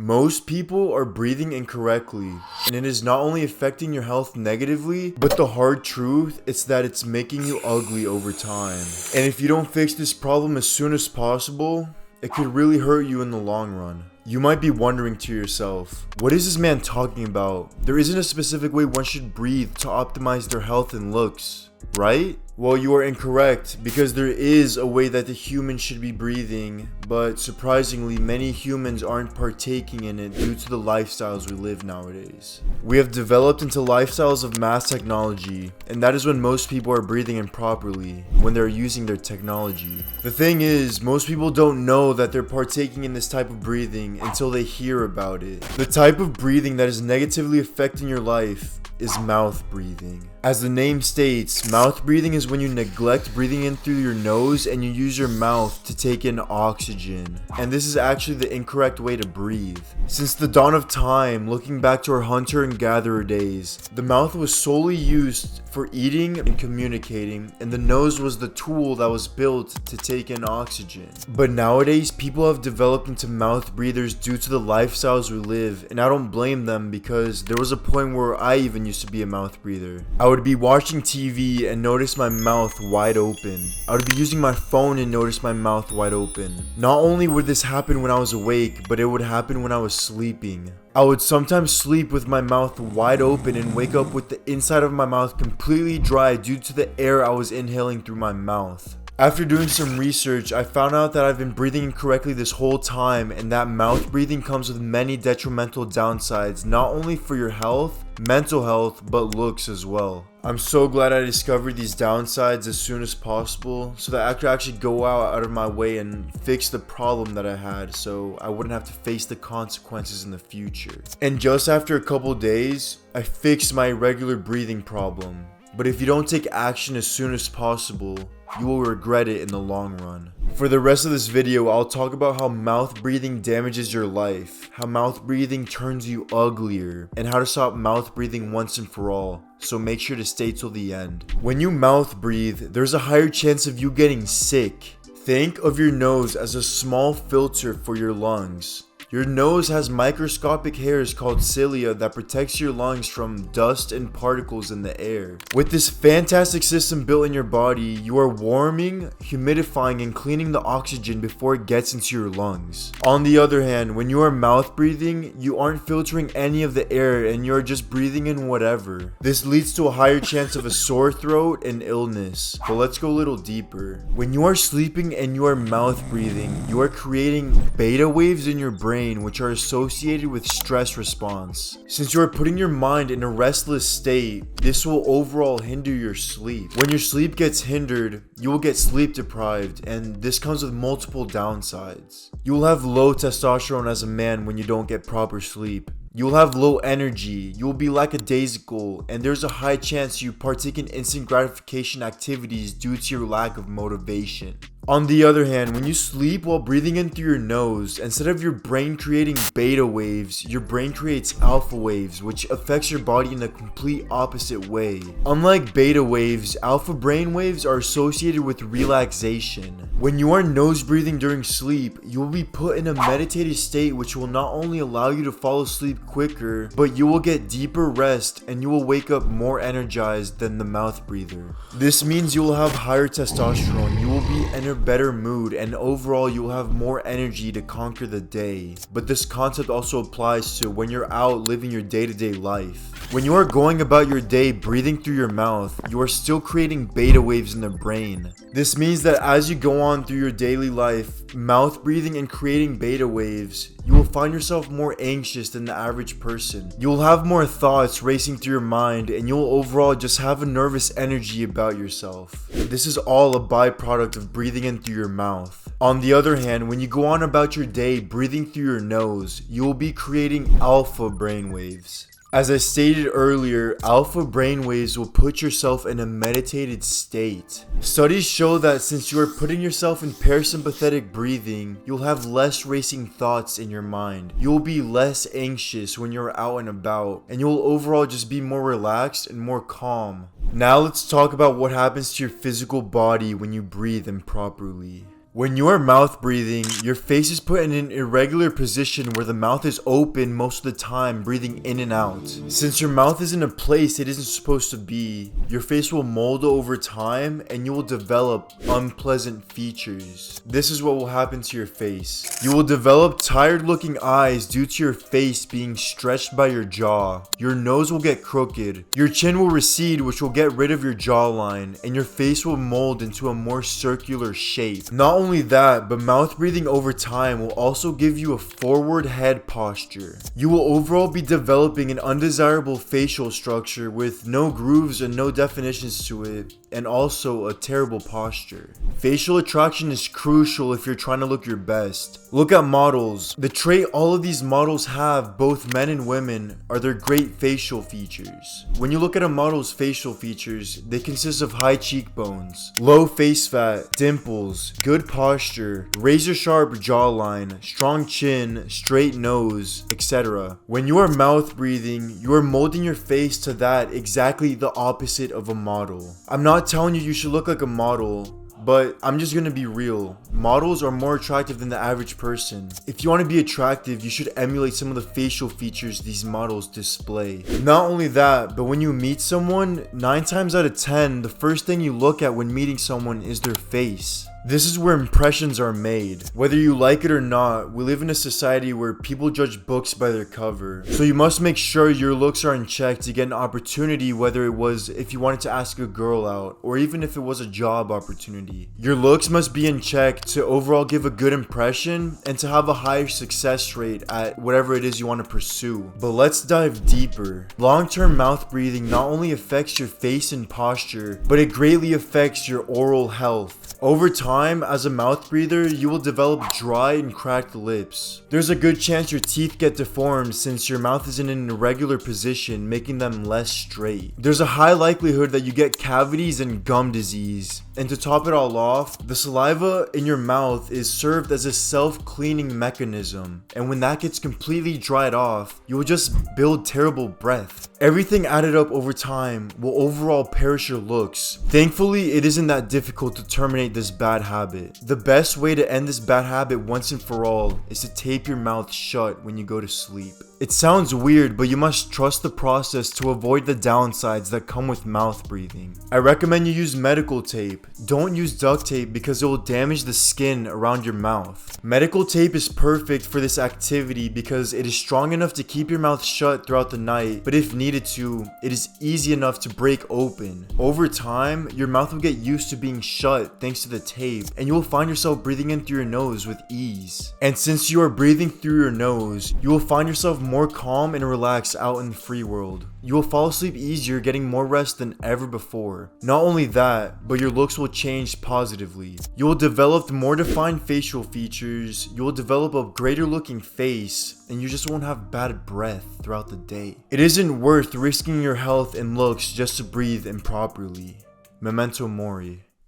Most people are breathing incorrectly, and it is not only affecting your health negatively, but the hard truth is that it's making you ugly over time. And if you don't fix this problem as soon as possible, it could really hurt you in the long run. You might be wondering to yourself, what is this man talking about? There isn't a specific way one should breathe to optimize their health and looks, right? Well, you are incorrect, because there is a way that the human should be breathing, but surprisingly, many humans aren't partaking in it due to the lifestyles we live nowadays. We have developed into lifestyles of mass technology, and that is when most people are breathing improperly, when they're using their technology. The thing is, most people don't know that they're partaking in this type of breathing until they hear about it. The type of breathing that is negatively affecting your life is mouth breathing. As the name states, mouth breathing is when you neglect breathing in through your nose and you use your mouth to take in oxygen. And this is actually the incorrect way to breathe. Since the dawn of time, looking back to our hunter and gatherer days, the mouth was solely used for eating and communicating, and the nose was the tool that was built to take in oxygen. But nowadays, people have developed into mouth breathers due to the lifestyles we live, and I don't blame them, because there was a point where I even used to be a mouth breather. I would be watching TV and notice my mouth wide open. I would be using my phone and notice my mouth wide open. Not only would this happen when I was awake, but it would happen when I was sleeping. I would sometimes sleep with my mouth wide open and wake up with the inside of my mouth completely dry due to the air I was inhaling through my mouth. After doing some research, I found out that I've been breathing incorrectly this whole time, and that mouth breathing comes with many detrimental downsides, not only for your health, mental health, but looks as well. I'm so glad I discovered these downsides as soon as possible, so that I could actually go out of my way and fix the problem that I had, so I wouldn't have to face the consequences in the future. And just after a couple days, I fixed my irregular breathing problem. But if you don't take action as soon as possible, you will regret it in the long run. For the rest of this video, I'll talk about how mouth breathing damages your life, how mouth breathing turns you uglier, and how to stop mouth breathing once and for all. So make sure to stay till the end. When you mouth breathe, there's a higher chance of you getting sick. Think of your nose as a small filter for your lungs. Your nose has microscopic hairs called cilia that protects your lungs from dust and particles in the air. With this fantastic system built in your body, you are warming, humidifying, and cleaning the oxygen before it gets into your lungs. On the other hand, when you are mouth breathing, you aren't filtering any of the air and you are just breathing in whatever. This leads to a higher chance of a sore throat and illness. But let's go a little deeper. When you are sleeping and you are mouth breathing, you are creating beta waves in your brain, which are associated with stress response. Since you are putting your mind in a restless state, this will overall hinder your sleep. When your sleep gets hindered, you will get sleep deprived, and this comes with multiple downsides. You will have low testosterone as a man when you don't get proper sleep. You will have low energy, you will be lackadaisical, and there's a high chance you partake in instant gratification activities due to your lack of motivation. On the other hand, when you sleep while breathing in through your nose, instead of your brain creating beta waves, your brain creates alpha waves, which affects your body in a complete opposite way. Unlike beta waves, alpha brain waves are associated with relaxation. When you are nose breathing during sleep, you will be put in a meditative state, which will not only allow you to fall asleep quicker, but you will get deeper rest and you will wake up more energized than the mouth breather. This means you will have higher testosterone, you will be in a better mood, and overall you will have more energy to conquer the day. But this concept also applies to when you're out living your day-to-day life. When you are going about your day breathing through your mouth, you are still creating beta waves in the brain. This means that as you go on through your daily life, mouth breathing and creating beta waves, you will find yourself more anxious than the average person. You will have more thoughts racing through your mind, and you will overall just have a nervous energy about yourself. This is all a byproduct of breathing in through your mouth. On the other hand, when you go on about your day breathing through your nose, you will be creating alpha brainwaves. As I stated earlier, alpha brainwaves will put yourself in a meditated state. Studies show that since you are putting yourself in parasympathetic breathing, you'll have less racing thoughts in your mind. You will be less anxious when you're out and about, and you will overall just be more relaxed and more calm. Now let's talk about what happens to your physical body when you breathe improperly. When you are mouth breathing, your face is put in an irregular position where the mouth is open most of the time, breathing in and out. Since your mouth is in a place it isn't supposed to be, your face will mold over time and you will develop unpleasant features. This is what will happen to your face. You will develop tired looking eyes due to your face being stretched by your jaw. Your nose will get crooked. Your chin will recede, which will get rid of your jawline, and your face will mold into a more circular shape. Not only that, but mouth breathing over time will also give you a forward head posture. You will overall be developing an undesirable facial structure with no grooves and no definitions to it, and also a terrible posture. Facial attraction is crucial if you're trying to look your best. Look at models. The trait all of these models have, both men and women, are their great facial features. When you look at a model's facial features, they consist of high cheekbones, low face fat, dimples, good posture, razor sharp jawline, strong chin, straight nose, etc. When you are mouth breathing, you are molding your face to that exactly the opposite of a model. I'm not telling you should look like a model, but I'm just gonna be real. Models are more attractive than the average person. If you want to be attractive, you should emulate some of the facial features these models display. Not only that, but when you meet someone, 9 times out of 10, the first thing you look at when meeting someone is their face. This is where impressions are made. Whether you like it or not, we live in a society where people judge books by their cover. So you must make sure your looks are in check to get an opportunity, whether it was if you wanted to ask a girl out, or even if it was a job opportunity. Your looks must be in check to overall give a good impression and to have a higher success rate at whatever it is you want to pursue. But let's dive deeper. Long-term mouth breathing not only affects your face and posture, but it greatly affects your oral health. Over time, as a mouth breather, you will develop dry and cracked lips. There's a good chance your teeth get deformed since your mouth is in an irregular position, making them less straight. There's a high likelihood that you get cavities and gum disease. And to top it all off, the saliva in your mouth is served as a self-cleaning mechanism. And when that gets completely dried off, you will just build terrible breath. Everything added up over time will overall perish your looks. Thankfully, it isn't that difficult to terminate this bad habit. The best way to end this bad habit once and for all is to tape your mouth shut when you go to sleep. It sounds weird, but you must trust the process to avoid the downsides that come with mouth breathing. I recommend you use medical tape. Don't use duct tape because it will damage the skin around your mouth. Medical tape is perfect for this activity because it is strong enough to keep your mouth shut throughout the night, but if needed to, it is easy enough to break open. Over time, your mouth will get used to being shut thanks to the tape, and you will find yourself breathing in through your nose with ease. And since you are breathing through your nose, you will find yourself more calm and relaxed out in the free world. You will fall asleep easier, getting more rest than ever before. Not only that, but your looks will change positively. You will develop more defined facial features, you will develop a greater looking face, and you just won't have bad breath throughout the day. It isn't worth risking your health and looks just to breathe improperly. Memento mori.